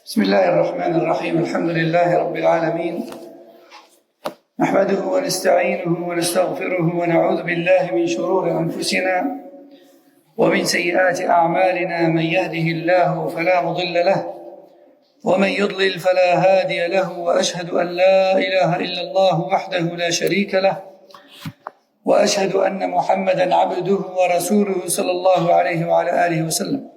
بسم الله الرحمن الرحيم. الحمد لله رب العالمين، نحمده ونستعينه ونستغفره ونعوذ بالله من شرور أنفسنا ومن سيئات أعمالنا. من يهده الله فلا مضل له ومن يضلل فلا هادي له، وأشهد أن لا إله إلا الله وحده لا شريك له، وأشهد أن محمدا عبده ورسوله صلى الله عليه وعلى آله وسلم.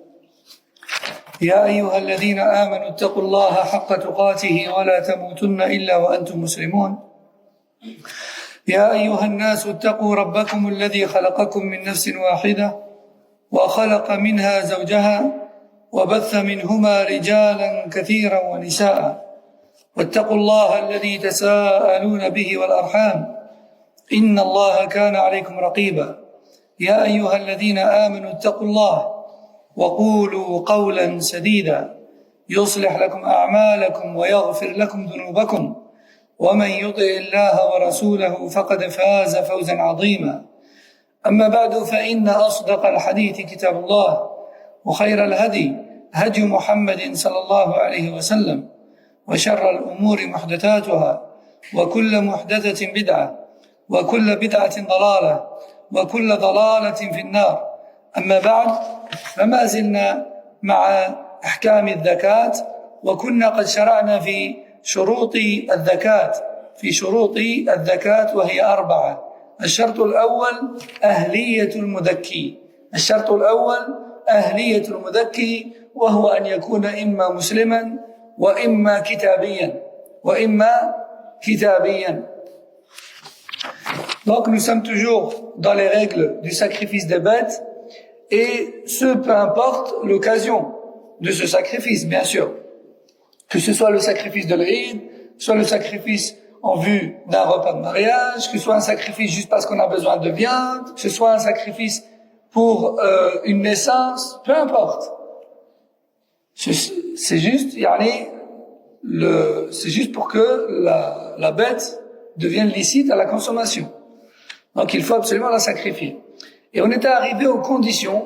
يا أيها الذين آمنوا اتقوا الله حق تقاته ولا تموتن إلا وأنتم مسلمون. يا أيها الناس اتقوا ربكم الذي خلقكم من نفس واحدة وخلق منها زوجها وبث منهما رجالا كثيرا ونساء، واتقوا الله الذي تساءلون به والأرحام إن الله كان عليكم رقيبا. يا أيها الذين آمنوا اتقوا الله وقولوا قولا سديدا يصلح لكم أعمالكم ويغفر لكم ذنوبكم، ومن يطع الله ورسوله فقد فاز فوزا عظيما. أما بعد، فإن أصدق الحديث كتاب الله، وخير الهدي هدي محمد صلى الله عليه وسلم، وشر الأمور محدثاتها، وكل محدثة بدعة، وكل بدعة ضلالة، وكل ضلالة في النار. أما بعد، فما زلنا مع أحكام الزكاة، وكنا قد شرعنا في شروط الزكاة، وهي 4. الشرط الأول أهلية المزكي، وهو أن يكون إما مسلما وإما كتابيا. Donc nous sommes toujours dans les règles du sacrifice des bêtes, et ce, peu importe l'occasion de ce sacrifice, bien sûr. Que ce soit le sacrifice de l'Eid, soit le sacrifice en vue d'un repas de mariage, que ce soit un sacrifice juste parce qu'on a besoin de viande, que ce soit un sacrifice pour une naissance, peu importe. C'est juste, c'est juste pour que la bête devienne licite à la consommation. Donc il faut absolument la sacrifier. Et on était arrivé aux conditions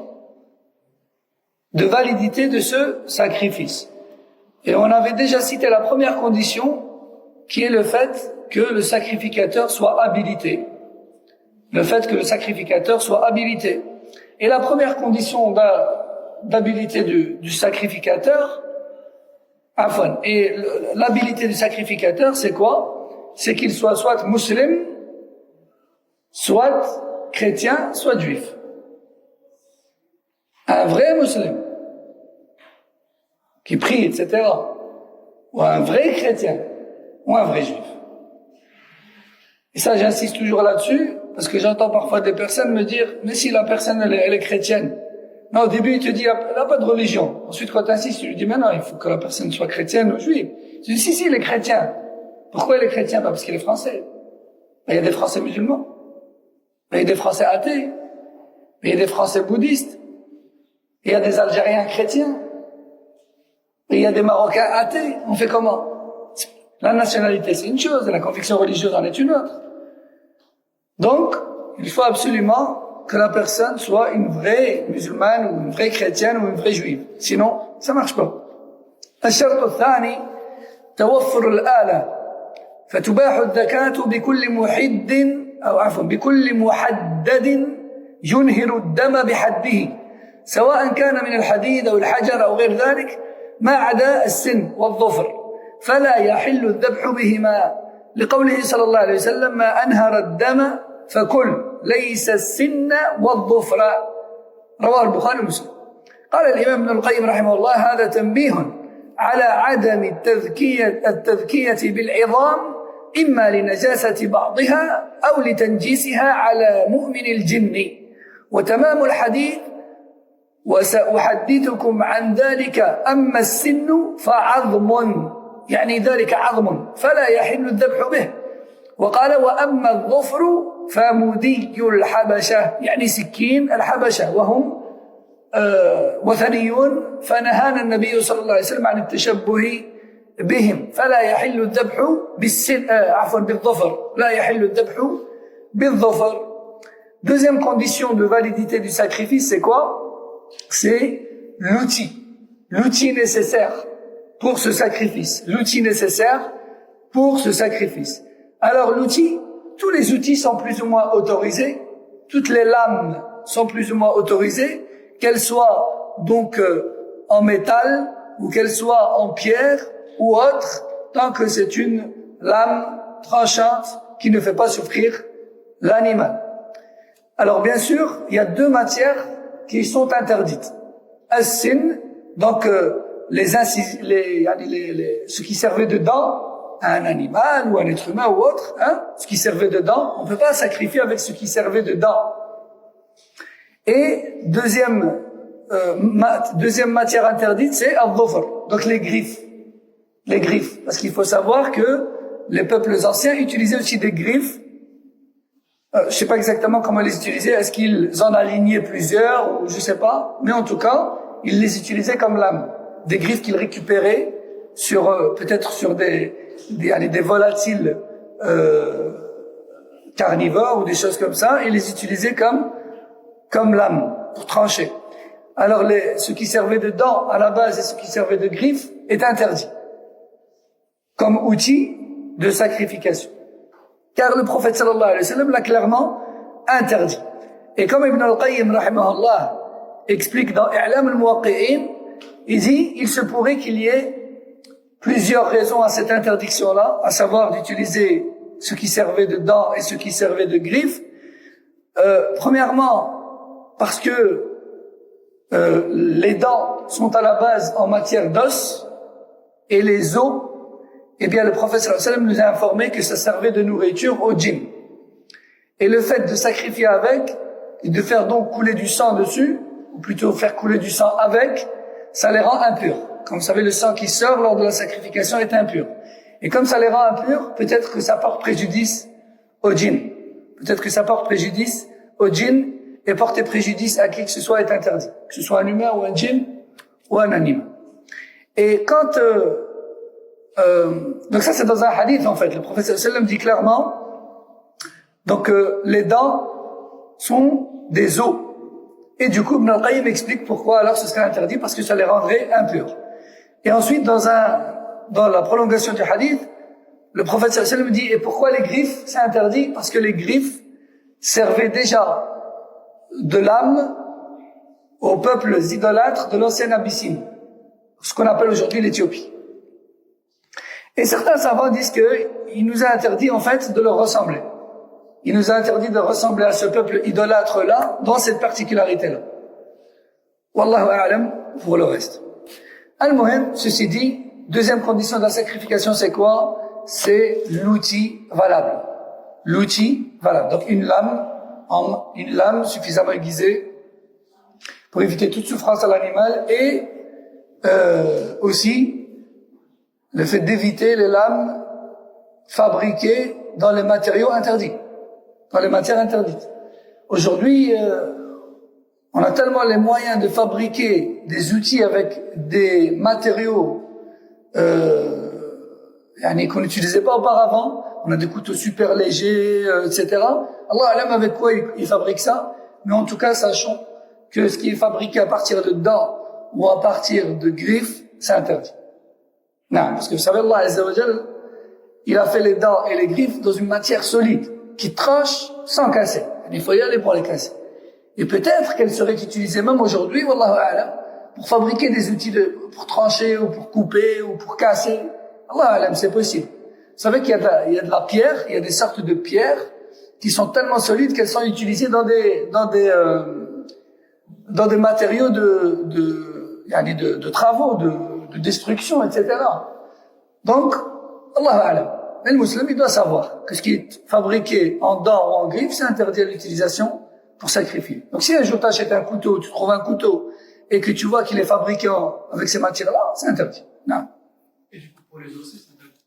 de validité de ce sacrifice. Et on avait déjà cité la première condition, qui est le fait que le sacrificateur soit habilité. Et la première condition d'habilité du sacrificateur, et l'habilité du sacrificateur, c'est quoi? C'est qu'il soit musulman, soit chrétien, soit juif. Un vrai musulman qui prie, etc. Ou un vrai chrétien, ou un vrai juif. Et ça, j'insiste toujours là-dessus, parce que j'entends parfois des personnes me dire, mais si la personne, elle est chrétienne. Non, au début, il te dit, elle n'a pas de religion. Ensuite, quand tu insistes, tu lui dis, mais non, il faut que la personne soit chrétienne ou juive. Tu dis, si, il est chrétien. Pourquoi il est chrétien? Pas parce qu'il est français. Il y a des Français musulmans. Il y a des Français athées. Il y a des Français bouddhistes. Il y a des Algériens chrétiens. Il y a des Marocains athées. On fait comment? La nationalité, c'est une chose, et la conviction religieuse en est une autre. Donc, il faut absolument que la personne soit une vraie musulmane, ou une vraie chrétienne, ou une vraie juive. Sinon, ça marche pas. الشرط الثاني توفر الآلة، فتباح الزكاة بكل محدد ينهر الدم بحده، سواء كان من الحديد أو الحجر أو غير ذلك، ما عدا السن والظفر، فلا يحل الذبح بهما، لقوله صلى الله عليه وسلم: ما أنهر الدم فكل، ليس السن والظفر. رواه البخاري ومسلم. قال الإمام ابن القيم رحمه الله: هذا تنبيه على عدم التذكية بالعظام، إما لنجاسة بعضها أو لتنجيسها على مؤمن الجن. وتمام الحديث: وسأحدثكم عن ذلك، أما السن فعظم، يعني ذلك عظم، فلا يحل الذبح به. وقال: وأما الظفر فمدي الحبشة، يعني سكين الحبشة، وهم وثنيون، فنهانا النبي صلى الله عليه وسلم عن التشبه بهم، فلا يحل الذبح بالظفر، لا يحل الذبح بالظفر. Deuxième condition de validité du sacrifice, c'est quoi? C'est l'outil nécessaire pour ce sacrifice, l'outil nécessaire pour ce sacrifice. Alors l'outil, tous les outils sont plus ou moins autorisés, toutes les lames sont plus ou moins autorisées, qu'elles soient donc en métal ou qu'elles soient en pierre ou autre, tant que c'est une lame tranchante qui ne fait pas souffrir l'animal. Alors bien sûr, il y a deux matières qui sont interdites. As-sin, donc ce qui servait de dents à un animal ou un être humain ou autre, ce qui servait de dents, on ne peut pas sacrifier avec ce qui servait de dents. Et deuxième matière interdite, c'est al-dhufr, donc les griffes. Les griffes, parce qu'il faut savoir que les peuples anciens utilisaient aussi des griffes. Je sais pas exactement comment les utiliser. Est-ce qu'ils en alignaient plusieurs ou je sais pas. Mais en tout cas, ils les utilisaient comme lames. Des griffes qu'ils récupéraient sur peut-être sur des volatiles carnivores ou des choses comme ça. Ils les utilisaient comme lames pour trancher. Alors ce qui servait de dents à la base et ce qui servait de griffes est interdit comme outil de sacrification. Car le prophète sallallahu alayhi wa sallam l'a clairement interdit. Et comme Ibn al-Qayyim rahimahullah explique dans I'lam al-Muwaqqi'in, il dit, il se pourrait qu'il y ait plusieurs raisons à cette interdiction-là, à savoir d'utiliser ce qui servait de dents et ce qui servait de griffes. Premièrement, parce que les dents sont à la base en matière d'os et les os, eh bien, le prophète sallallahu alayhi wa sallam nous a informé que ça servait de nourriture aux djinns. Et le fait de sacrifier avec, et de faire donc couler du sang dessus, ou plutôt faire couler du sang avec, ça les rend impurs. Comme vous savez, le sang qui sort lors de la sacrification est impur. Et comme ça les rend impurs, peut-être que ça porte préjudice aux djinns. Peut-être que ça porte préjudice aux djinns, et porter préjudice à qui que ce soit est interdit. Que ce soit un humain ou un djinn, ou un animal. Et quand... donc ça c'est dans un hadith en fait. Le prophète sallallahu alayhi wa sallam dit clairement donc les dents sont des os. Et du coup Ibn al-Qayyim explique pourquoi alors ce serait interdit, parce que ça les rendrait impurs. Et ensuite dans la prolongation du hadith, le prophète sallallahu alayhi wa sallam dit et pourquoi les griffes c'est interdit? Parce que les griffes servaient déjà de lame aux peuples idolâtres de l'ancienne Abyssinie, ce qu'on appelle aujourd'hui l'Éthiopie. Et certains savants disent qu'il nous a interdit en fait de leur ressembler. Il nous a interdit de ressembler à ce peuple idolâtre-là dans cette particularité-là. Wallahu a'lam pour le reste. Al-Muhim, ceci dit, deuxième condition de la sacrification, c'est quoi? C'est l'outil valable. L'outil valable. Donc une lame suffisamment aiguisée pour éviter toute souffrance à l'animal et aussi le fait d'éviter les lames fabriquées dans les matériaux interdits, dans les matières interdites. Aujourd'hui, on a tellement les moyens de fabriquer des outils avec des matériaux qu'on n'utilisait pas auparavant. On a des couteaux super légers, etc. Allah alam avec quoi ils fabriquent ça, mais en tout cas, sachons que ce qui est fabriqué à partir de dents ou à partir de griffes, c'est interdit. Non, parce que vous savez, Allah Azza wa Jal, il a fait les dents et les griffes dans une matière solide, qui tranche sans casser. Il faut y aller pour les casser. Et peut-être qu'elles seraient utilisées même aujourd'hui, wallahu a'lam, pour fabriquer des outils pour trancher, ou pour couper, ou pour casser. Allah a'lam, c'est possible. Vous savez qu'il y a de la pierre, il y a des sortes de pierres qui sont tellement solides qu'elles sont utilisées dans des matériaux de travaux, de destruction, etc. Donc, Allah a'lam. Mais le musulman, il doit savoir que ce qui est fabriqué en dents ou en griffes, c'est interdit à l'utilisation pour sacrifier. Donc, si un jour tu achètes un couteau, tu trouves un couteau, et que tu vois qu'il est fabriqué avec ces matières-là, c'est interdit. Non. Et du coup, pour les os, c'est interdit.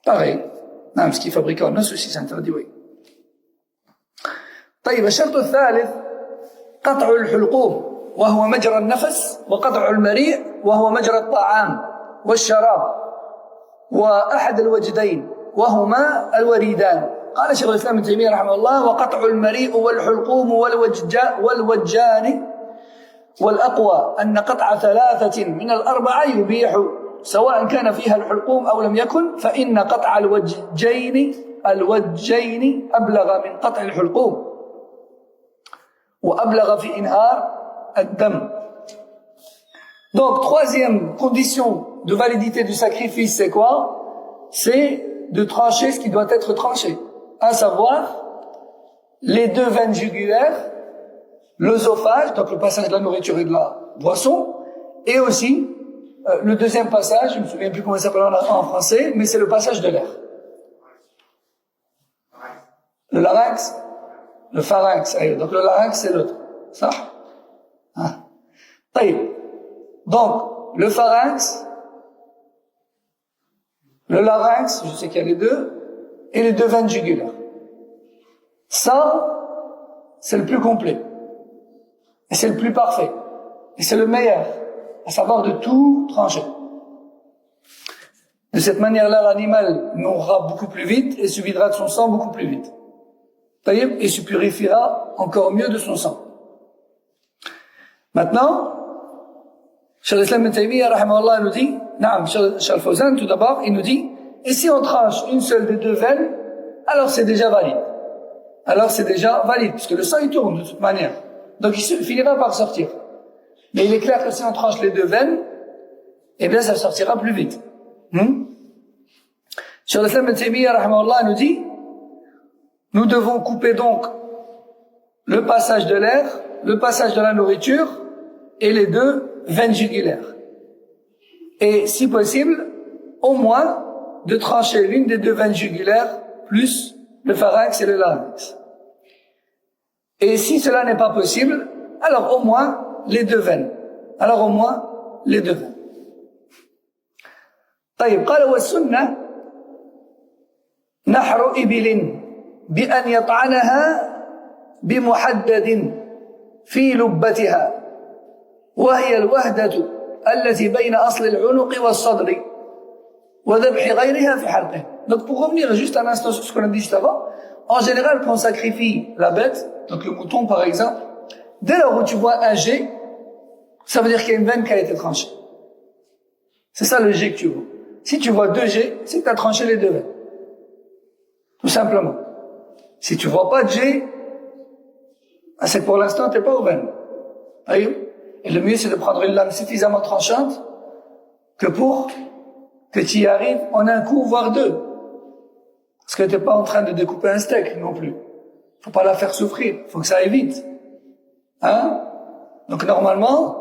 Pareil. Non, ce qui est fabriqué en os aussi, c'est interdit, oui. طيب الشرط الثالث قطع الحلقوم وهو مجرى النفس وقطع المريء وهو مجرى الطعام والشراب وأحد الوجدين وهما الوريدان. قال شيخ الإسلام ابن تيمية رحمه الله وقطع المريء والحلقوم والوجان والأقوى أن قطع ثلاثة من الأربعة يبيح سواء كان فيها الحلقوم أو لم يكن فإن قطع الوجين أبلغ من قطع الحلقوم وأبلغ في إنهار الدم. Donc, troisième condition de validité du sacrifice, c'est quoi? C'est de trancher ce qui doit être tranché, à savoir les deux veines jugulaires, l'œsophage, donc le passage de la nourriture et de la boisson, et aussi le deuxième passage, je ne me souviens plus comment ça s'appelle en français, mais c'est le passage de l'air. Le larynx, le pharynx, donc le larynx c'est l'autre, ça. Donc le pharynx, le larynx, je sais qu'il y a les deux, et les deux veines jugulaires. Ça, c'est le plus complet. Et c'est le plus parfait. Et c'est le meilleur. À savoir de tout trancher. De cette manière-là, l'animal mourra beaucoup plus vite et se videra de son sang beaucoup plus vite. Et se purifiera encore mieux de son sang. Maintenant, Cheikh l'Islam Ibn Taymiyyah, rahimahullah, nous dit, Cheikh Al-Fawzan, tout d'abord, il nous dit, et si on tranche une seule des deux veines, alors c'est déjà valide. Alors c'est déjà valide, puisque le sang il tourne de toute manière. Donc il finira par sortir. Mais il est clair que si on tranche les deux veines, eh bien ça sortira plus vite. Cheikh l'Islam Ibn Taymiyyah, rahimahullah, nous dit, nous devons couper donc le passage de l'air, le passage de la nourriture et les deux veines jugulaires. Et si possible, au moins de trancher l'une des deux veines jugulaires plus le pharynx et le larynx. Et si cela n'est pas possible, alors au moins les deux veines. Alors au moins les deux veines. طيب قال والسنة نحر إبل بأن يطعنها بمحدد في لبتها وهي الوهدة التي بين أصل العنق والصدر وذبح غيرها في حلقه. Donc pour revenir juste un instant sur ce qu'on a dit juste avant, en général quand on sacrifie la bête, donc le mouton par exemple, dès lors où tu vois un jet, ça veut dire qu'il y a une veine qui a été tranchée. C'est ça le jet que tu vois. Si tu vois deux jets, c'est que tu as tranché les deux veines. Tout simplement. Si tu vois pas de jet, c'est que pour l'instant tu n'es pas aux veines. Et le mieux c'est de prendre une lame suffisamment tranchante que pour que tu y arrives en un coup, voire deux. Parce que tu n'es pas en train de découper un steak non plus. Faut pas la faire souffrir, faut que ça aille vite. Donc normalement,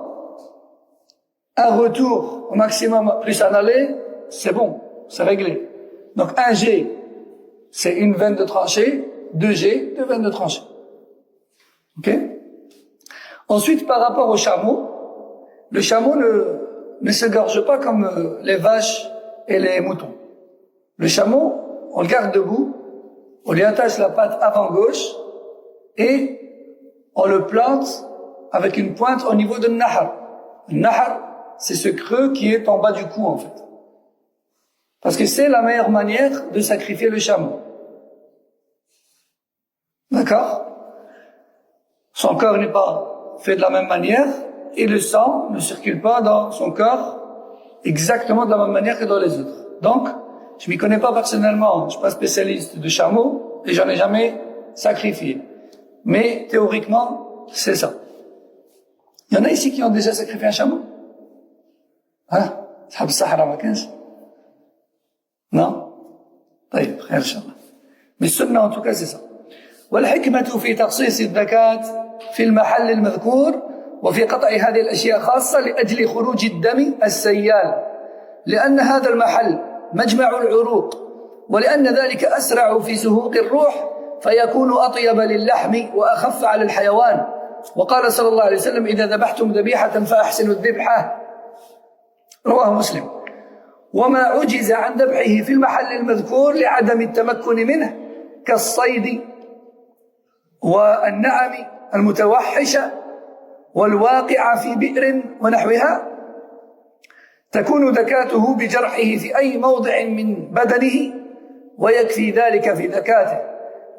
un retour au maximum plus un aller, c'est bon, c'est réglé. Donc un G, c'est une veine de tranchée, deux G, deux veines de tranchée. Ok? Ensuite, par rapport au chameau, le chameau ne se gorge pas comme les vaches et les moutons. Le chameau, on le garde debout, on lui attache la patte avant gauche et on le plante avec une pointe au niveau de nahar. Le nahar, c'est ce creux qui est en bas du cou en fait. Parce que c'est la meilleure manière de sacrifier le chameau. D'accord? Son corps n'est pas fait de la même manière et le sang ne circule pas dans son corps exactement de la même manière que dans les autres. Donc, je m'y connais pas personnellement, je suis pas spécialiste de chameau et j'en ai jamais sacrifié. Mais théoriquement, c'est ça. Il y en a ici qui ont déjà sacrifié un chameau? Sahab Sahara vacances? Non? طيب خير إن شاء الله. Mais sunna en tout cas c'est ça. والحكمة في تخصيص الزكاة في المحل المذكور وفي قطع هذه الأشياء خاصة لأجل خروج الدم السيال لأن هذا المحل مجمع العروق ولأن ذلك أسرع في سهوق الروح فيكون أطيب للحم وأخف على الحيوان وقال صلى الله عليه وسلم إذا ذبحتم ذبيحة فأحسنوا الذبحة رواه مسلم وما عجز عن ذبحه في المحل المذكور لعدم التمكن منه كالصيد والنعم المتوحشة والواقعة في بئر ونحوها تكون زكاته بجرحه في أي موضع من بدنه ويكفي ذلك في زكاته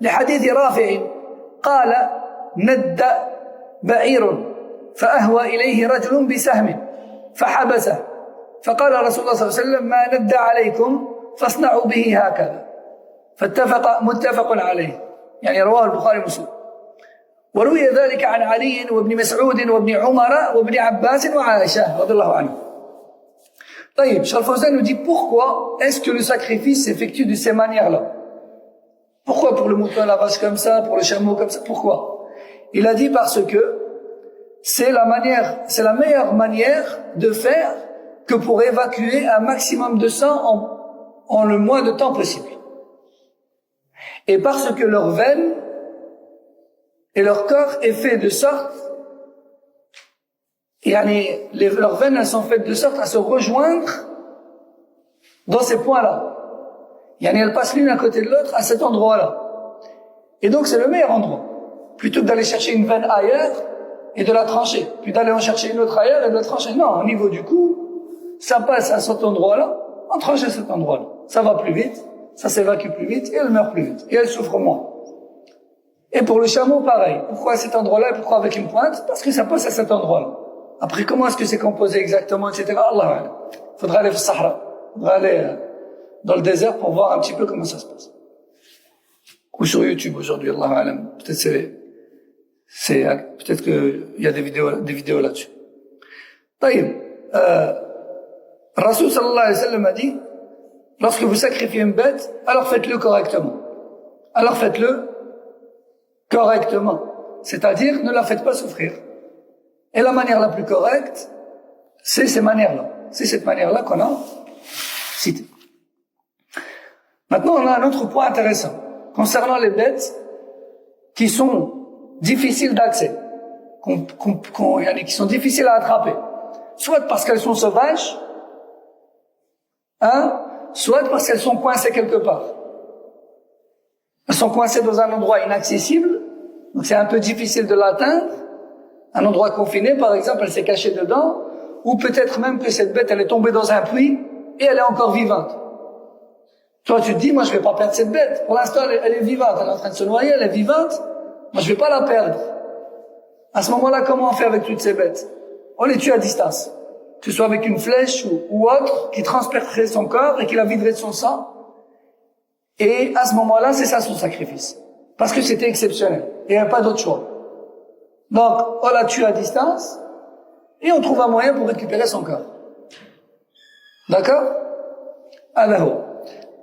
لحديث رافع قال ند بعير فأهوى إليه رجل بسهم فحبسه فقال رسول الله صلى الله عليه وسلم ما ندى عليكم فاصنعوا به هكذا متفق عليه يعني رواه البخاري ومسلم وروي ذلك عن علي وابن مسعود وابن عمر وابن عباس وعائشة رضي الله عنهم. طيب, Cheikh Al-Fawzan nous dit pourquoi est-ce que le sacrifice s'effectue de ces manières-là? Pourquoi pour le mouton à la vache comme ça, pour le chameau comme ça? Pourquoi? Il a dit parce que c'est la meilleure manière de faire que pour évacuer un maximum de sang en le moins de temps possible. Et parce que leurs veines et leur corps est fait de sorte, leurs veines elles sont faites de sorte à se rejoindre dans ces points-là. Elles passent l'une à côté de l'autre à cet endroit-là. Et donc c'est le meilleur endroit. Plutôt que d'aller chercher une veine ailleurs et de la trancher, puis d'aller en chercher une autre ailleurs et de la trancher. Non, au niveau du cou, ça passe à cet endroit-là, on tranche à cet endroit-là. Ça va plus vite, ça s'évacue plus vite et elle meurt plus vite. Et elle souffre moins. Et pour le chameau, pareil. Pourquoi à cet endroit-là et pourquoi avec une pointe? Parce que ça passe à cet endroit-là. Après, comment est-ce que c'est composé exactement, etc. Allah. Faudra aller au Sahara. Faudra aller dans le désert pour voir un petit peu comment ça se passe. Ou sur YouTube aujourd'hui, Allah alam. Peut-être qu'il y a des vidéos là-dessus. Taïb. Rasoul sallallahu alayhi wa sallam a dit, lorsque vous sacrifiez une bête, alors faites-le correctement. C'est-à-dire, ne la faites pas souffrir. Et la manière la plus correcte, c'est ces manières-là. C'est cette manière-là qu'on a citée. Maintenant, on a un autre point intéressant concernant les bêtes qui sont difficiles d'accès, qui sont difficiles à attraper. Soit parce qu'elles sont sauvages, soit parce qu'elles sont coincées quelque part. Elles sont coincées dans un endroit inaccessible, donc c'est un peu difficile de l'atteindre. Un endroit confiné, par exemple, elle s'est cachée dedans, ou peut-être même que cette bête, elle est tombée dans un puits et elle est encore vivante. Toi, tu te dis, moi, je vais pas perdre cette bête. Pour l'instant, elle est vivante, elle est en train de se noyer, elle est vivante. Moi, je vais pas la perdre. À ce moment-là, comment on fait avec toutes ces bêtes? On les tue à distance. Que ce soit avec une flèche ou autre, qui transpercerait son corps et qui la viderait de son sang. Et à ce moment-là, c'est ça son sacrifice. Parce que c'était exceptionnel. Et il n'y a pas d'autre choix. Donc, on la tue à distance, et on trouve un moyen pour récupérer son corps. D'accord? Alors,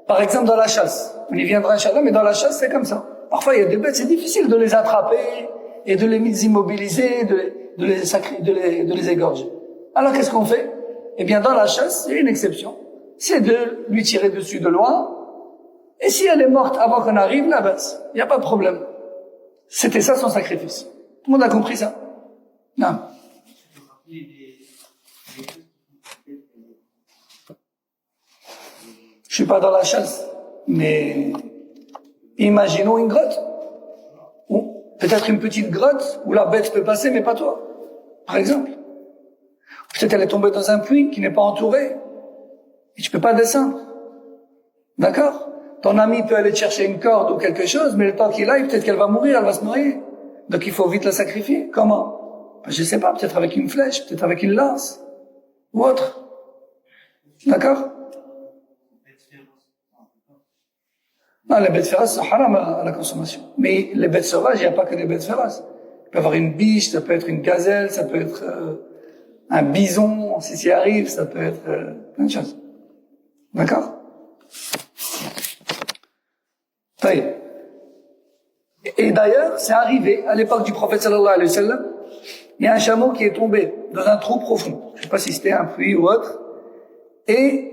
par exemple, dans la chasse. On y viendra, Inch'Allah, mais dans la chasse, c'est comme ça. Parfois, il y a des bêtes, c'est difficile de les attraper, et de les immobiliser, de les égorger. Alors, qu'est-ce qu'on fait? Eh bien, dans la chasse, il y a une exception. C'est de lui tirer dessus de loin, et si elle est morte avant qu'on arrive, la bête, il n'y a pas de problème. C'était ça son sacrifice. Tout le monde a compris ça? Non. Je suis pas dans la chasse, mais imaginons une grotte. Ou peut-être une petite grotte où la bête peut passer, mais pas toi. Par exemple. Peut-être elle est tombée dans un puits qui n'est pas entouré. Et tu peux pas descendre. D'accord? Ton ami peut aller te chercher une corde ou quelque chose, mais le temps qu'il aille, peut-être qu'elle va mourir, elle va se noyer. Donc il faut vite la sacrifier. Comment? Je sais pas, peut-être avec une flèche, peut-être avec une lance, ou autre. D'accord? Non, les bêtes féroces sont haram à la consommation. Mais les bêtes sauvages, il n'y a pas que des bêtes féroces. Il peut y avoir une biche, ça peut être une gazelle, ça peut être un bison, si ça arrive, ça peut être plein de choses. D'accord? Et d'ailleurs, c'est arrivé, à l'époque du prophète sallallahu alayhi wa sallam, il y a un chameau qui est tombé dans un trou profond. Je ne sais pas si c'était un puits ou autre. Et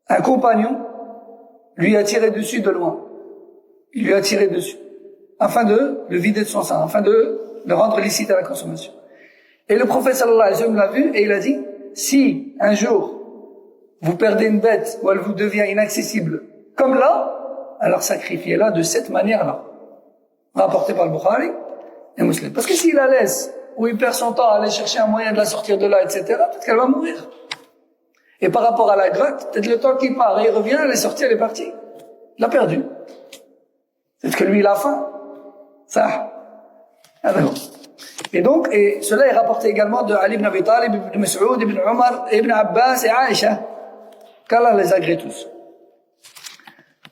un compagnon lui a tiré dessus de loin. Il lui a tiré dessus, afin de le vider de son sang, afin de le rendre licite à la consommation. Et le prophète sallallahu alayhi wa sallam l'a vu et il a dit, si un jour vous perdez une bête ou elle vous devient inaccessible comme là, alors sacrifiez-la de cette manière-là. Rapporté par le Bukhari et Muslim. Parce que s'il la laisse, ou il perd son temps à aller chercher un moyen de la sortir de là, etc., peut-être qu'elle va mourir. Et par rapport à la grotte, peut-être le temps qu'il part et il revient, elle est sortie, elle est partie. Il l'a perdue. Peut-être que lui, il a faim. Ça. Alors. Et donc, et cela est rapporté également de Ali ibn Abi Talib, ibn Mas'ud, ibn Omar, ibn Abbas et Aïcha, qu'Allah les agrée tous.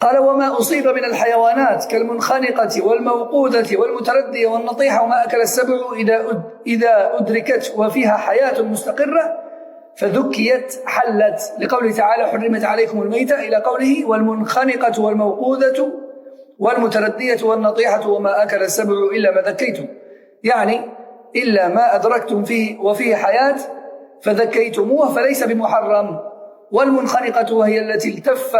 قال وما أصيب من الحيوانات كالمنخنقة والموقودة والمتردية والنطيحة وما أكل السبع إذا أدركت وفيها حياة مستقرة فذكيت حلت لقوله تعالى حرمت عليكم الميتة إلى قوله والمنخنقة والموقودة والمتردية والنطيحة وما أكل السبع إلا ما ذكيتم يعني إلا ما أدركتم فيه وفيه حياة فذكيتموه فليس بمحرم والمنخنقة وهي التي التف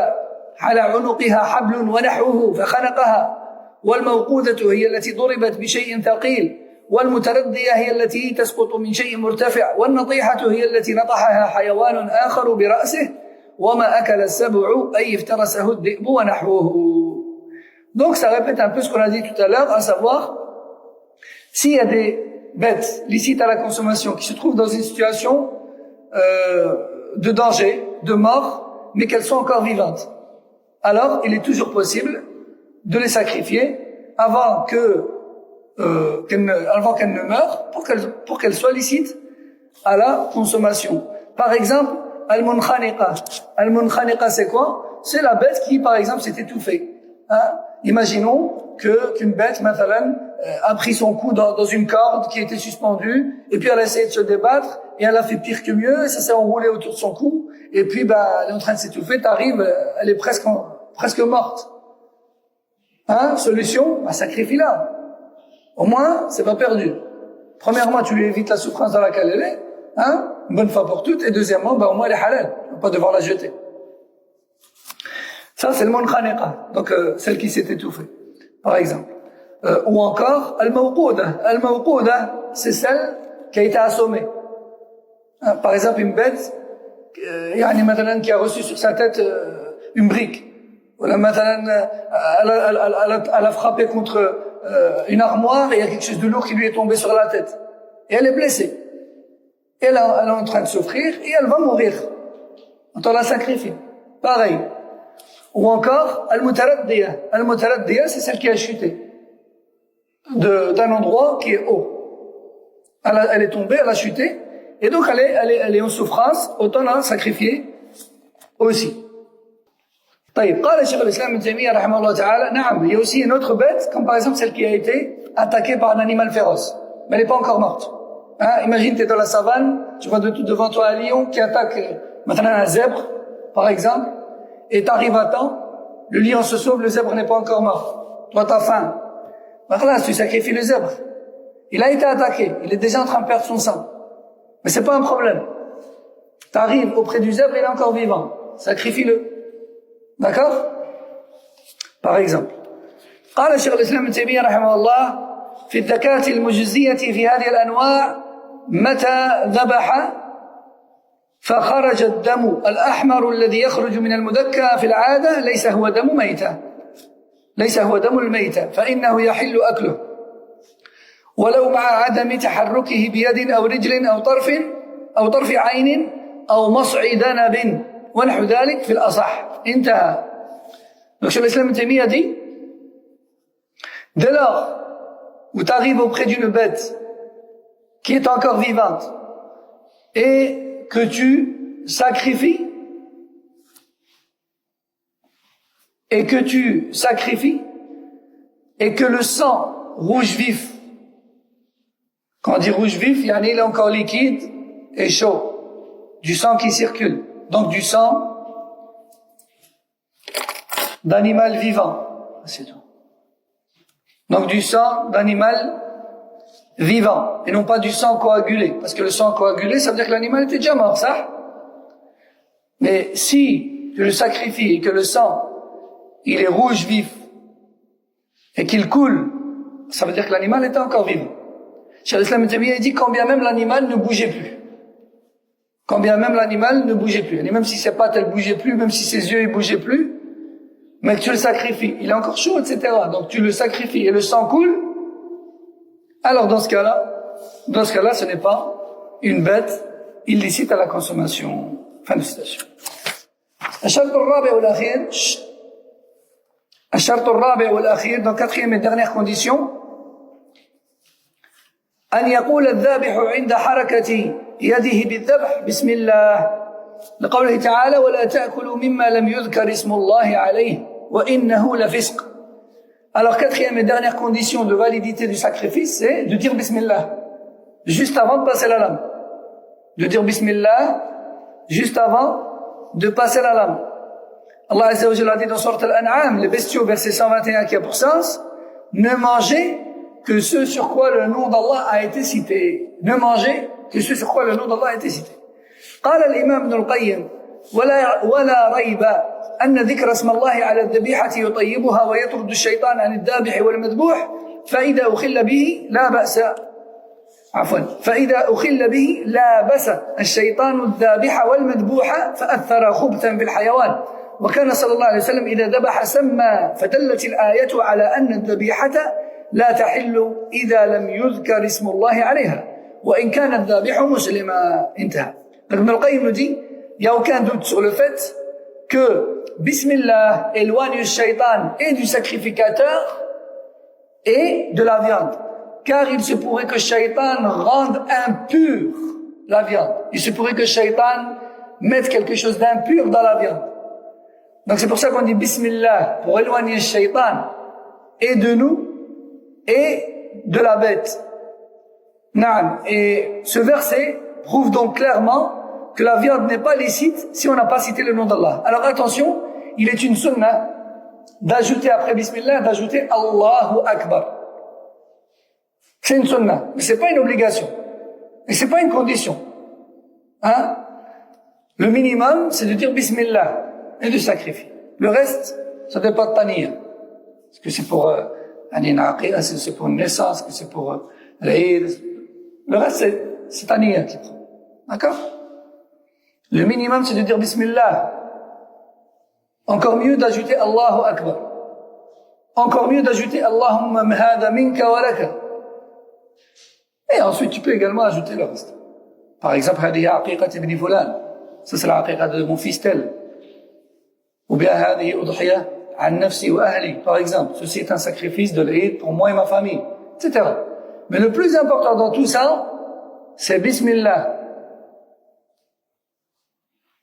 على عنقها حبل ونحوه فخنقها والموقوذة هي التي ضربت بشيء ثقيل والمتردية هي التي تسقط من شيء مرتفع والنطيحة هي التي نطحها حيوان آخر برأسه وما أكل السبع أي افترسه الذئب ونحوه. Donc ça répète un peu ce qu'on a dit tout à l'heure, à savoir s'il y a des bêtes licites à la consommation qui se trouvent dans une situation de danger, de mort, mais qu'elles sont encore vivantes, alors il est toujours possible de les sacrifier avant qu'elles ne meurent pour qu'elles soient licites à la consommation. Par exemple, al-munkhaniqa. Al-munkhaniqa, c'est quoi? C'est la bête qui, par exemple, s'est étouffée. Hein? Imaginons qu'une bête, mathalan, a pris son coup dans une corde qui était suspendue, et puis elle a essayé de se débattre, et elle a fait pire que mieux, et ça s'est enroulé autour de son cou, et puis elle est en train de s'étouffer, t'arrives, elle est presque morte. Hein? Solution, sacrifie-la. Au moins, c'est pas perdu. Premièrement, tu lui évites la souffrance dans laquelle elle est, hein? Une bonne fois pour toutes, et deuxièmement, au moins elle est halal, tu vas pas devoir la jeter. Ça, c'est le munkhaniqa, donc celle qui s'est étouffée, par exemple. Ou encore, al-mawqouda. Al-mawqouda, c'est celle qui a été assommée. Par exemple, une bête, qui a reçu sur sa tête une brique. Ou elle a frappé contre une armoire et il y a quelque chose de lourd qui lui est tombé sur la tête. Et elle est blessée. Elle est en train de souffrir et elle va mourir. On la sacrifie. Pareil. Ou encore, al-mutaraddiya. Al-mutaraddiya, c'est celle qui a chuté d'un endroit qui est haut. Elle est tombée, elle a chuté, et donc elle est en souffrance, autant la sacrifier aussi. طيب قال شيخ الإسلام ابن تيمية رحمه الله تعالى نعم il y a aussi une autre bête comme par exemple celle qui a été attaquée par un animal féroce mais elle n'est pas encore morte. Hein, imagine tu es dans la savane, tu vois devant toi un lion qui attaque maintenant un zèbre par exemple et tu arrives à temps, le lion se sauve, le zèbre n'est pas encore mort, toi t'as faim, voilà, tu sacrifies le zèbre, il a été attaqué, il est déjà en train de perdre son sang, mais c'est pas un problème, tu arrives auprès du zèbre, il est encore vivant, sacrifie-le. D'accord? Par exemple, قال شيخ الإسلام ابن تيمية رحمه الله في الزكاة المجزية في هذه الأنواع متى ذبح فخرج الدم الأحمر الذي يخرج من المذكى في العادة ليس هو دم ميتة ليس هو دم الميتة فإنه يحل أكله ولو مع عدم تحركه بيد أو رجل أو طرف عين أو مصع ذنب ونحو ذلك في الأصح. انتهى. Donc, Cheikh l'Islam Ibn Taymiyyah dit, dès lors où tu arrives auprès d'une bête qui est encore vivante et que tu sacrifies et que le sang rouge vif, quand on dit rouge vif, il est encore liquide et chaud, du sang qui circule. Donc du sang d'animal vivant, c'est tout. Donc du sang d'animal vivant, et non pas du sang coagulé, parce que le sang coagulé, ça veut dire que l'animal était déjà mort, ça. Mais si tu le sacrifies et que le sang, il est rouge vif, et qu'il coule, ça veut dire que l'animal était encore vivant. Cheikh l'Islam Ibn Taymiyyah dit quand bien même l'animal ne bougeait plus. Quand bien même l'animal ne bougeait plus, et même si ses pattes elles bougeaient plus, même si ses yeux ils bougeaient plus, mais que tu le sacrifies, il est encore chaud, etc. Donc tu le sacrifies et le sang coule, alors dans ce cas-là, ce n'est pas une bête illicite à la consommation. Fin de citation. الشرط الرابع والأخير, donc quatrième et dernière condition, أن يقول الذابح عند حركة يده بالذبح بسم الله لقوله تعالى ولا تأكلوا مما لم يذكر اسم الله عليه وإنه لفسق. Alors quatrième et dernière condition de validité du sacrifice, c'est de dire Bismillah juste avant de passer la lame. De dire Bismillah juste avant de passer la lame. Allah Azza wa Jalla a dit dans Sourate Al-An'am, les bestiaux, verset 121 qui a pour sens, ne mangez que ce sur quoi le nom d'Allah a été cité. Ne mangez que ce sur quoi le nom d'Allah a été cité. قال الإمام ابن القيم ولا ريب أن ذكر اسم الله على الذبيحة يطيبها ويطرد الشيطان عن الذابح والمذبوح فإذا أخل به لا بأس فإذا أخل به لا بأس الشيطان الذابح والمذبوح فأثر خبثا في الحيوان وكان صلى الله عليه وسلم إذا ذبح سمى فدلت الآية على أن الذبيحة لا تحل إذا لم يذكر اسم الله عليها وإن كان الذابح مسلما. انتهى. Ibn al-Qayyim nous dit, il n'y a aucun doute sur le fait que Bismillah éloigne le shaitan et du sacrificateur et de la viande. Car il se pourrait que le shaitan rende impur la viande. Il se pourrait que le shaitan mette quelque chose d'impur dans la viande. Donc c'est pour ça qu'on dit Bismillah, pour éloigner le shaitan et de nous et de la bête. Naam. Et ce verset prouve donc clairement que la viande n'est pas licite si on n'a pas cité le nom d'Allah. Alors attention, il est une sunna d'ajouter après Bismillah, d'ajouter Allahu Akbar. C'est une sunna, mais c'est pas une obligation. Et c'est pas une condition. Hein? Le minimum, c'est de dire Bismillah et de sacrifier. Le reste, ça dépend de ta niya. Est-ce que c'est pour un aqiqa, est-ce que c'est pour une naissance, est-ce que c'est pour l'Eid? Le reste, c'est ta niya qui prend. D'accord? Le minimum, c'est de dire Bismillah. Encore mieux d'ajouter Allahu Akbar. Encore mieux d'ajouter Allahumma mhada minka wa laka. Et ensuite, tu peux également ajouter le reste. Par exemple, hadihi aqiqat ibn fulan. Ça, c'est la aqiqa de mon fils tel. Ou bien hadihi udhiya an nafsi wa ahli. Par exemple, ceci est un sacrifice de l'Eid pour moi et ma famille, etc. Mais le plus important dans tout ça, c'est Bismillah.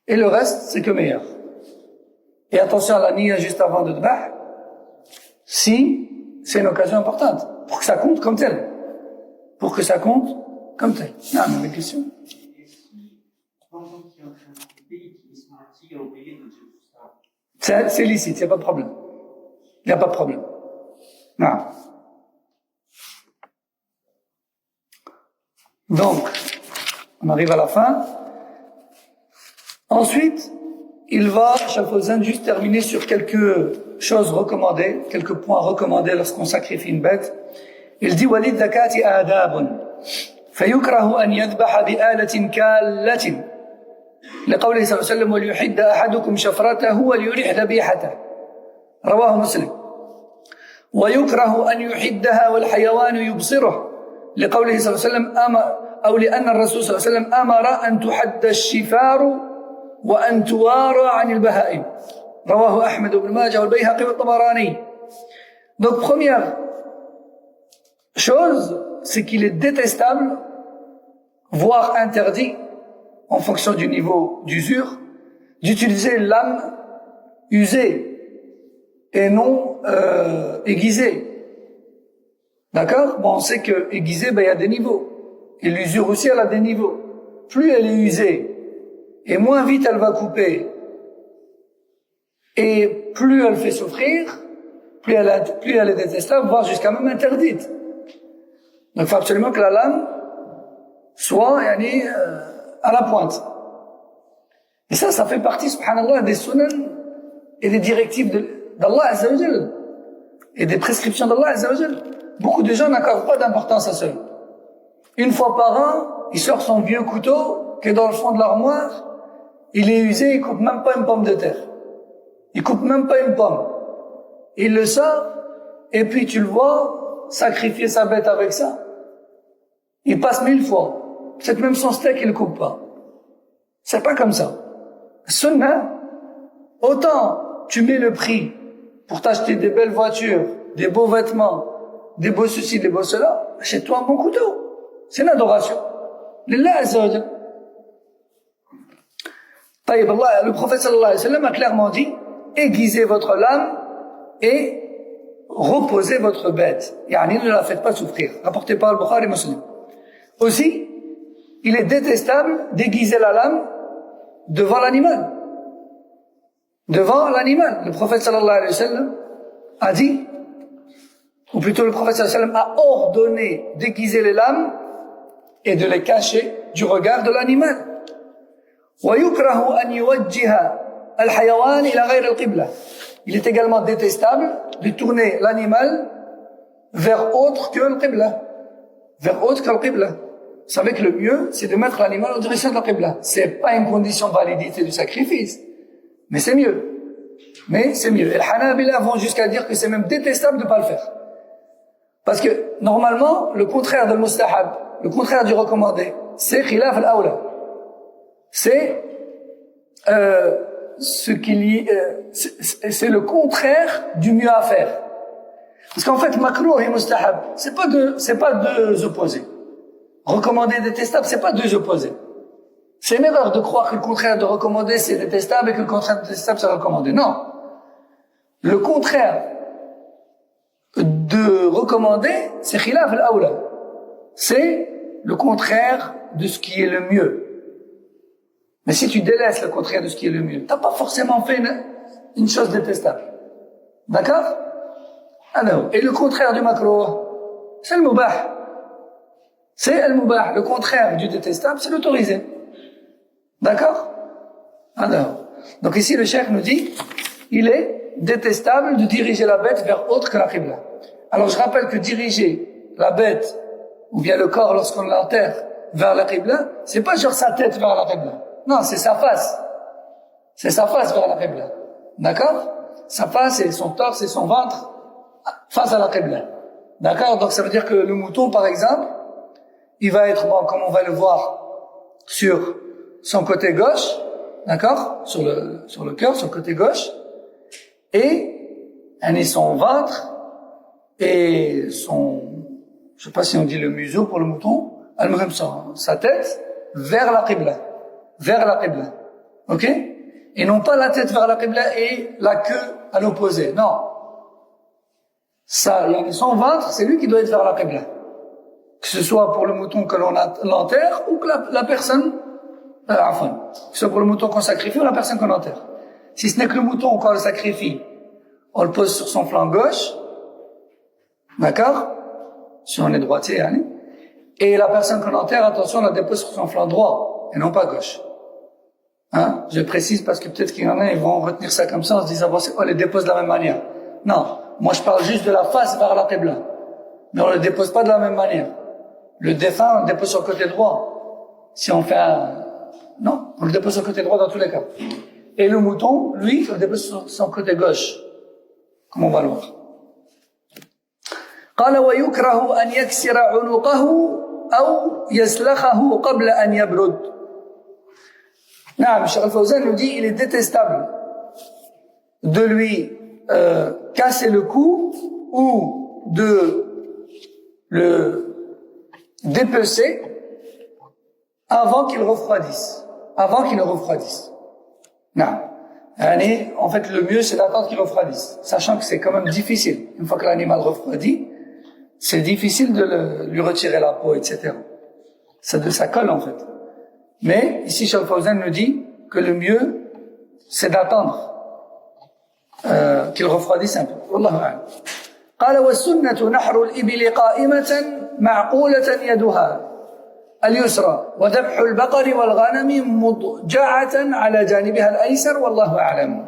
Et le reste, c'est que meilleur. Et attention à la niya juste avant de dbah, si c'est une occasion importante, pour que ça compte comme tel. Pour que ça compte comme tel. Non, mais une question. C'est licite, il n'y a pas de problème. Il n'y a pas de problème. Non. Donc, on arrive à la fin. Ensuite, il va, Cheikh Fawzan, juste terminer sur quelques choses recommandées, quelques points recommandés lorsqu'on sacrifie une bête. Il dit وَلِلذَّكَاةِ آدَابٌ فيكره أن يذبح بآلة كالة لقوله صلى الله عليه وسلم وليحد أحدكم شفرته وليريح ذبيحته رواه مسلم ويكره أن يحدها والحيوان يبصره لقوله صلى الله عليه وسلم أو لأن الرسول صلى الله عليه وسلم أمر أن تحد الشفار وأن توارى عن البهائم رواه أحمد بن ماجه والبيهقي والطبراني. Donc première chose, c'est qu'il est détestable, voire interdit, en fonction du niveau d'usure, d'utiliser lame usée et non aiguisée. D'accord? Bon, on sait que aiguisée, il y a des niveaux. Et l'usure aussi, elle a des niveaux. Plus elle est usée, et moins vite elle va couper, et plus elle fait souffrir, plus elle est détestable, voire jusqu'à même interdite. Donc il faut absolument que la lame soit à la pointe. Et ça fait partie, subhanallah, des sunan et des directives d'Allah Azza wa Jal, et des prescriptions d'Allah Azza wa Jal. Beaucoup de gens n'accordent pas d'importance à cela. Une fois par an, il sort son vieux couteau qui est dans le fond de l'armoire. Il est usé, il coupe même pas une pomme de terre. Il coupe même pas une pomme. Il le sort, et puis tu le vois sacrifier sa bête avec ça. Il passe 1000 fois. Peut-être même son steak, il le coupe pas. C'est pas comme ça. Sunnah, autant tu mets le prix pour t'acheter des belles voitures, des beaux vêtements, des beaux ceci, des beaux cela, achète-toi un bon couteau. C'est une adoration. Lillah Azza wa Jal. Le prophète sallallahu alayhi wa sallam a clairement dit, aiguisez votre lame et reposez votre bête. Yani, ne la faites pas souffrir. Rapporté par le Bukhari Muslim. Aussi, il est détestable d'aiguiser la lame devant l'animal. Devant l'animal. Le prophète sallallahu alayhi wa sallam a dit, ou plutôt le prophète sallallahu alayhi wa sallam a ordonné d'aiguiser les lames et de les cacher du regard de l'animal. ويكره أن يوجه الحيوان إلى غير القبلة. Il est également détestable de tourner l'animal vers autre que le qibla. Vers autre que le qibla. Vous savez que le mieux, c'est de mettre l'animal en direction de la qibla. C'est pas une condition de validité du sacrifice. Mais c'est mieux. Mais c'est mieux. Et les Hanabila vont jusqu'à dire que c'est même détestable de ne pas le faire. Parce que, normalement, le contraire de mustahab, le contraire du recommandé, c'est khilaf al-awla. C'est c'est le contraire du mieux à faire. Parce qu'en fait, makrouh et mustahab, c'est pas deux opposés. Recommandé et détestable, c'est pas deux opposés. C'est une erreur de croire que le contraire de recommandé c'est détestable et que le contraire de détestable c'est recommandé. Non. Le contraire de recommandé, c'est khilaf al-awla. C'est le contraire de ce qui est le mieux. Mais si tu délaisses le contraire de ce qui est le mieux, t'as pas forcément fait une chose détestable. D'accord? Alors, et le contraire du makrouh, c'est le mubah. C'est le mubah. Le contraire du détestable, c'est l'autorisé. D'accord? Alors, donc ici le cheikh nous dit, il est détestable de diriger la bête vers autre que la qibla. Alors je rappelle que diriger la bête, ou bien le corps lorsqu'on l'enterre vers la qibla, c'est pas genre sa tête vers la qibla. Non, c'est sa face. C'est sa face vers la qibla. D'accord? Sa face et son torse et son ventre face à la qibla. D'accord? Donc ça veut dire que le mouton, par exemple, il va être, bon, comme on va le voir, sur son côté gauche, d'accord? Sur le cœur, sur le côté gauche. Et son ventre et son, je sais pas si on dit le museau pour le mouton, elle-même sa tête vers la qibla. Vers la qibla. Ok? Et non pas la tête vers la qibla et la queue à l'opposé. Non. Ça, son ventre, c'est lui qui doit être vers la qibla. Que ce soit pour le mouton que l'on l'enterre ou que la personne, que ce soit pour le mouton qu'on sacrifie ou la personne qu'on enterre. Si ce n'est que le mouton qu'on le sacrifie, on le pose sur son flanc gauche. D'accord? Si on est droitier, hein? Et la personne qu'on enterre, attention, on la dépose sur son flanc droit et non pas gauche. Hein? Je précise parce que peut-être qu'il y en a, ils vont retenir ça comme ça en se disant, bon, on les dépose de la même manière. Non. Moi, je parle juste de la face vers la qibla. Mais on le dépose pas de la même manière. Le défunt, on le dépose sur le côté droit. Si on fait non, on le dépose sur le côté droit dans tous les cas. Et le mouton, lui, on le dépose sur son côté gauche. Comme on va le voir. قال ويكره أن يكسر عنقه أو يسلخه قبل أن يبرد. Non, Cheikh Al-Fawzan nous dit, il est détestable de lui casser le cou ou de le dépecer avant qu'il refroidisse. Avant qu'il ne refroidisse. Non. En fait, le mieux, c'est d'attendre qu'il refroidisse. Sachant que c'est quand même difficile. Une fois que l'animal refroidit, c'est difficile de lui retirer la peau, etc. Ça colle, en fait. Mais, ici, Cheikh Fawzan nous dit que le mieux, c'est d'attendre qu'il refroidisse un peu. Wallahu a'lam. قال والسنة نحر الإبل قائمة معقولة يدها اليسرى وذبح البقر والغنم مضجعة على جانبها الأيسر والله أعلم.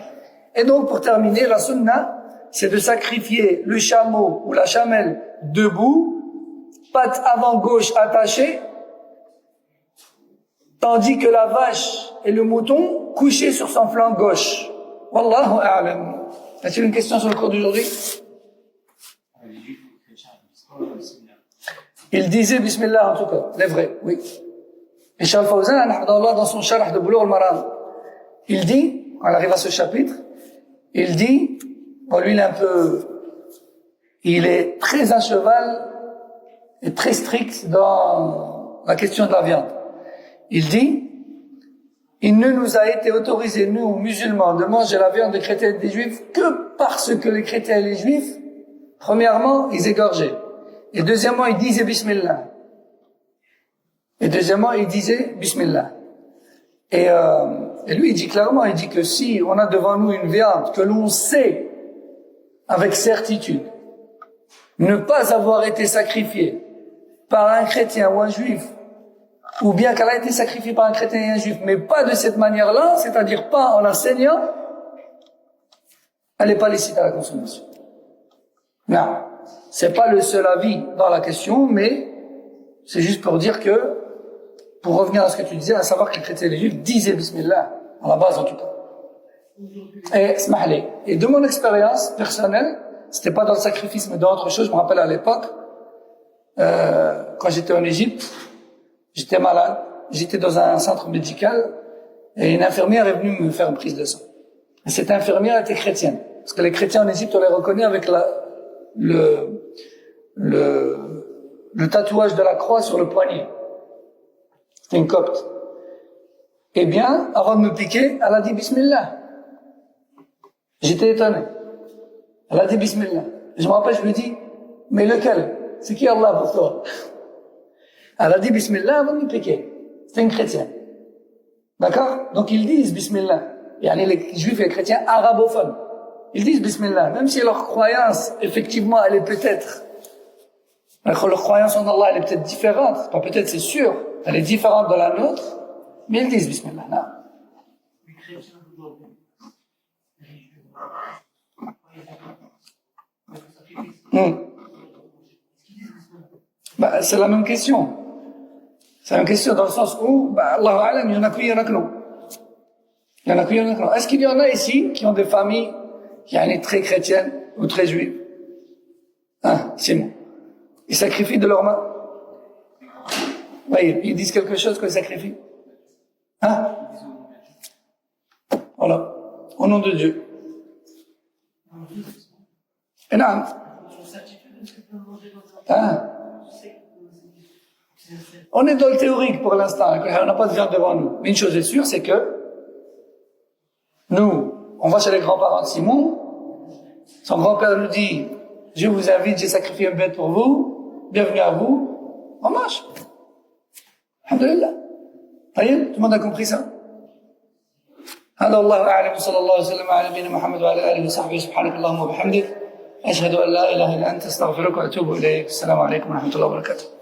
Et donc pour terminer, la sunna, c'est de sacrifier le chameau ou la chamelle debout, patte avant gauche attachée, tandis que la vache et le mouton couchés sur son flanc gauche. Wallahu a'lam. As-tu une question sur le cours d'aujourd'hui? Il disait Bismillah en tout cas, les vrais, oui. Et Cheikh Al-Fawzan, dans son sharh de Bulugh al-Maram, il dit, quand on arrive à ce chapitre, il dit, bon lui il est très à cheval et très strict dans la question de la viande. Il dit, il ne nous a été autorisé, nous, musulmans, de manger la viande des chrétiens et des juifs que parce que les chrétiens et les juifs, premièrement, ils égorgeaient. Et deuxièmement, ils disaient Bismillah. Et lui, il dit clairement, il dit que si on a devant nous une viande que l'on sait avec certitude ne pas avoir été sacrifiée par un chrétien ou un juif, ou bien qu'elle a été sacrifiée par un chrétien et un juif, mais pas de cette manière-là, c'est-à-dire pas en la saignant, elle n'est pas licite à la consommation. Non, c'est pas le seul avis dans la question, mais c'est juste pour dire que, pour revenir à ce que tu disais, à savoir que les chrétiens et les juifs disaient Bismillah, à la base en tout cas. Et de mon expérience personnelle, c'était pas dans le sacrifice, mais dans autre chose, je me rappelle à l'époque, quand j'étais en Égypte, j'étais malade, j'étais dans un centre médical, et une infirmière est venue me faire une prise de sang. Et cette infirmière était chrétienne. Parce que les chrétiens en Égypte, on les reconnaît avec le tatouage de la croix sur le poignet. C'était une copte. Eh bien, avant de me piquer, elle a dit Bismillah. J'étais étonné. Elle a dit Bismillah. Je me rappelle, je lui dis, mais lequel? C'est qui Allah pour toi? Elle a dit Bismillah avant de me piquer. C'était une chrétienne. D'accord? Donc ils disent Bismillah. Les juifs et les chrétiens arabophones. Ils disent Bismillah. Même si leur croyance, effectivement, elle est peut-être, leur croyance en Allah, elle est peut-être différente. Pas peut-être, c'est sûr. Elle est différente de la nôtre. Mais ils disent Bismillah. Non. Les chrétiens d'aujourd'hui, c'est la même question. C'est la même question dans le sens où, Allahu A'lam, il y en a qui, il y en a que non. Est-ce qu'il y en a ici qui ont des familles qui sont très chrétiennes ou très juives? C'est bon. Ils sacrifient de leurs mains. Oui, ils disent quelque chose qu'ils sacrifient. Voilà. Au nom de Dieu. Et non. On est dans le théorique pour l'instant. On n'a pas de viande devant nous. Mais une chose est sûre, c'est que nous, on va chez les grands-parents de Simon. Son grand-père nous dit, je vous invite, j'ai sacrifié un bête pour vous. Bienvenue à vous. On mange. Alhamdulillah. Tout le monde a compris ça? هذا الله أعلم صلى الله وسلم على نبينا محمد وعلى آله وصحبه سبحانك اللهم وبحمدك أشهد أن لا إله إلا أنت أستغفرك وأتوب إليك السلام عليكم ورحمة الله وبركاته